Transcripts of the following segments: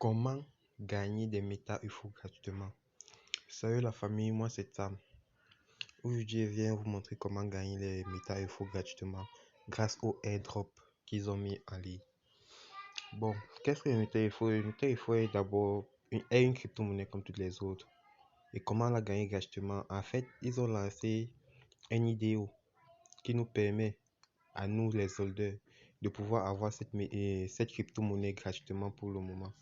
Comment gagner des méta UFO gratuitement? Salut la famille, moi c'est Tam. Aujourd'hui, je viens vous montrer comment gagner les méta UFO gratuitement grâce au airdrop qu'ils ont mis en ligne. Bon, qu'est-ce que le méta UFO? Le méta UFO est d'abord une crypto-monnaie comme toutes les autres. Et comment la gagner gratuitement? En fait, ils ont lancé un IDO qui nous permet à nous les holders de pouvoir avoir cette crypto-monnaie gratuitement pour le moment.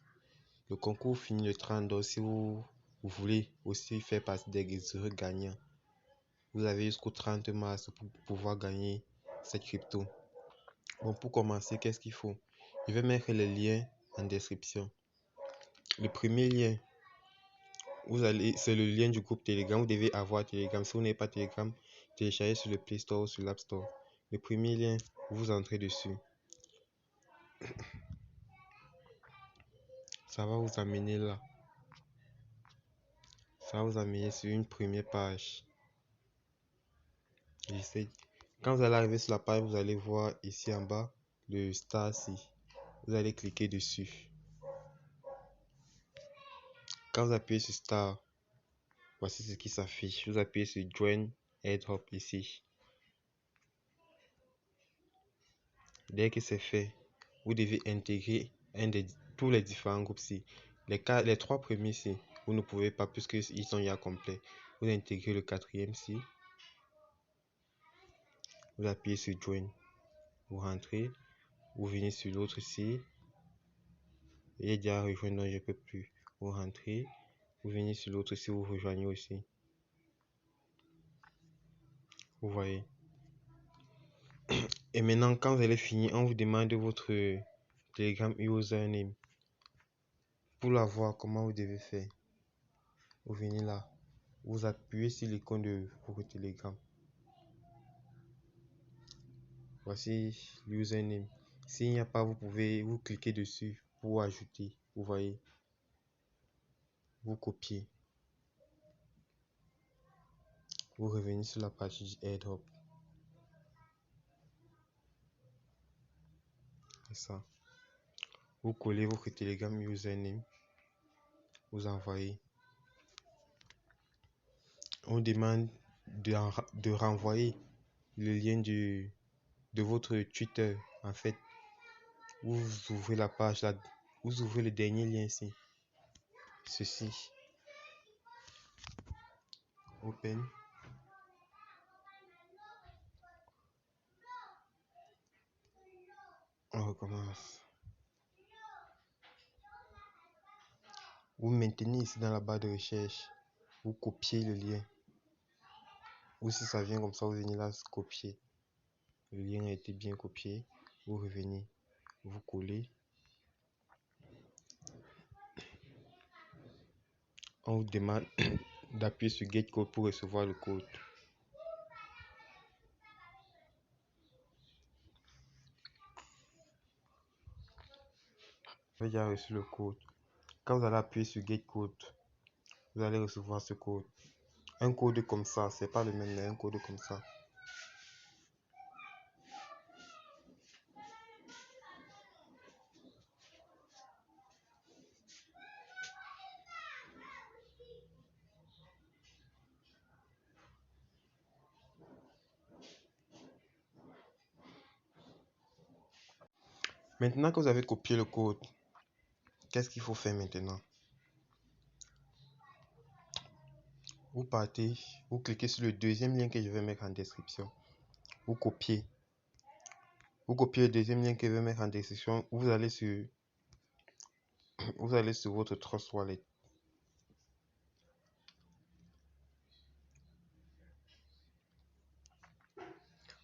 Le concours finit le 30, donc si vous voulez aussi faire partie des heureux gagnants, vous avez jusqu'au 30 mars pour pouvoir gagner cette crypto. Bon, pour commencer, qu'est-ce qu'il faut? Je vais mettre les liens en description. Le premier lien, c'est le lien du groupe Telegram. Vous devez avoir Telegram. Si vous n'avez pas Telegram, téléchargez sur le Play Store ou sur l'App Store. Le premier lien, vous entrez dessus. Ça va vous amener là. Ça va vous amener sur une première page. Quand vous allez arriver sur la page, vous allez voir ici en bas le star ici. Vous allez cliquer dessus. Quand vous appuyez sur star, voici ce qui s'affiche. Vous appuyez sur join airdrop ici. Dès que c'est fait, vous devez intégrer tous les différents groupes ici. Les trois premiers ici, vous ne pouvez pas puisqu'ils sont déjà complets. Vous intégrez le quatrième ici. Vous appuyez sur join. Vous rentrez. Vous venez sur l'autre ici. Il est déjà rejoint, donc je ne peux plus. Vous rentrez. Vous venez sur l'autre ici. Vous rejoignez aussi. Vous voyez. Et maintenant, quand vous allez finir, on vous demande votre Telegram username. Pour l'avoir, comment vous devez faire? Vous venez là. Vous appuyez sur l'icône de votre Telegram. Voici l'username. S'il n'y a pas, vous cliquer dessus pour ajouter. Vous voyez. Vous copiez. Vous revenez sur la page airdrop. C'est ça. Vous collez votre Telegram username. Vous envoyez. On demande de renvoyer le lien de votre Twitter. En fait, vous ouvrez la page là, vous ouvrez le dernier lien ici. Ceci. Open. On recommence. Vous maintenez ici dans la barre de recherche. Vous copiez le lien. Ou si ça vient comme ça, vous venez là copier. Le lien a été bien copié. Vous revenez. Vous collez. On vous demande d'appuyer sur Get Code pour recevoir le code. Vous avez déjà reçu le code. Quand vous allez appuyer sur Get Code, vous allez recevoir ce code. Un code comme ça, c'est pas le même, mais un code comme ça. Maintenant que vous avez copié le code, qu'est-ce qu'il faut faire maintenant? Vous partez, vous cliquez sur le deuxième lien que je vais mettre en description. Vous copiez. Vous copiez le deuxième lien que je vais mettre en description. Vous allez sur votre Trust Wallet.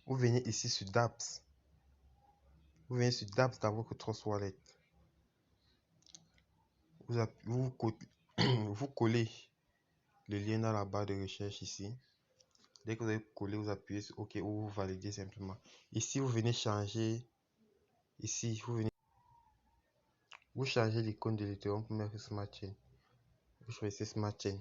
Vous venez ici sur dApps. Vous venez sur dApps dans votre Trust Wallet. Vous collez le lien dans la barre de recherche ici. Dès que vous avez collé, vous appuyez sur OK ou vous validez simplement. Ici, vous venez changer. Ici, vous changez l'icône de l'Ethereum pour mettre Smart Chain. Vous choisissez Smart Chain.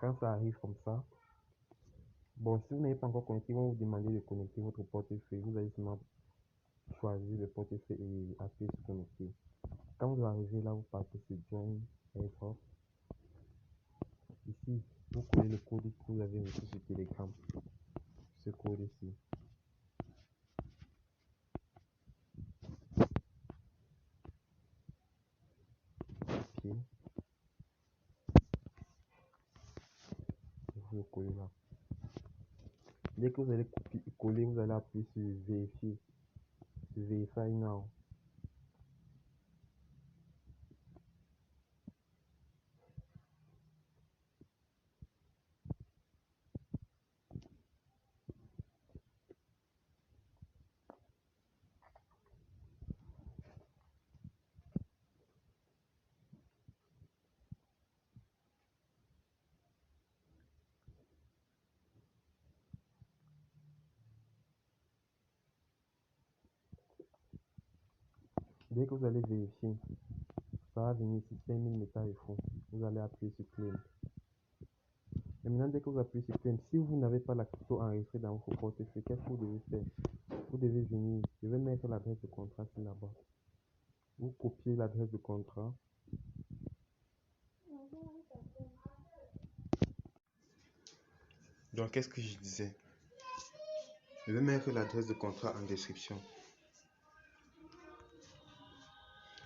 Quand ça arrive comme ça, bon, si vous n'avez pas encore connecté, ils vont vous demander de connecter votre portefeuille. Vous allez seulement choisir le portefeuille et appuyer sur connecter. Quand vous arrivez là, vous partez sur Join AirDrop. Ici, vous collez le code que vous avez reçu sur Telegram. Ce code ici. Ok. Vous le collez là. Dès que vous allez coller, vous allez appuyer sur Vérifier. Sur Verify Now. Dès que vous allez vérifier, ça va venir ici 5000 méta et fonds. Vous allez appuyer sur Claim. Et maintenant, dès que vous appuyez sur Claim, si vous n'avez pas la crypto enregistrée dans votre portefeuille, qu'est-ce que vous devez faire? Vous devez venir, je vais mettre l'adresse de contrat ici là-bas. Vous copiez l'adresse de contrat. Donc, qu'est-ce que je disais? Je vais mettre l'adresse de contrat en description.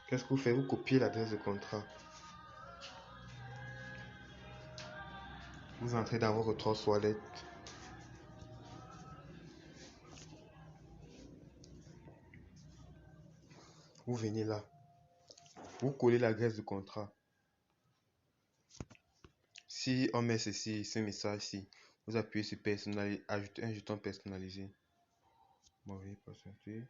Qu'est-ce que vous faites? Vous copiez l'adresse de contrat. Vous entrez dans votre Trust Wallet. Vous venez là. Vous collez l'adresse de contrat. Si on met ceci, ce message-ci, vous appuyez sur personnaliser, ajouter un jeton personnalisé. Bon, veuillez patienter.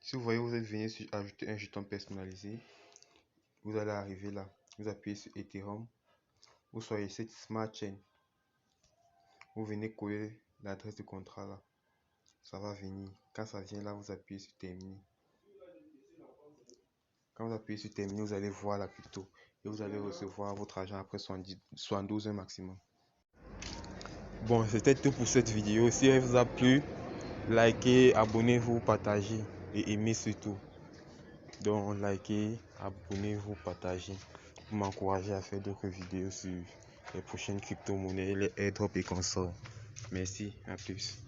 Si vous voyez, vous êtes venu sur ajouter un jeton personnalisé, vous allez arriver là. Vous appuyez sur Ethereum. Vous soyez cette Smart Chain. Vous venez coller l'adresse de contrat là. Ça va venir. Quand ça vient là, vous appuyez sur terminer. Quand vous appuyez sur terminer, vous allez voir la crypto et vous allez recevoir votre argent après 72 heures maximum. Bon, c'était tout pour cette vidéo. Si elle vous a plu, likez, abonnez-vous, partagez et aimez surtout. Donc, likez, abonnez-vous, partagez pour m'encourager à faire d'autres vidéos sur les prochaines crypto-monnaies, les airdrops et consorts. Merci, à plus.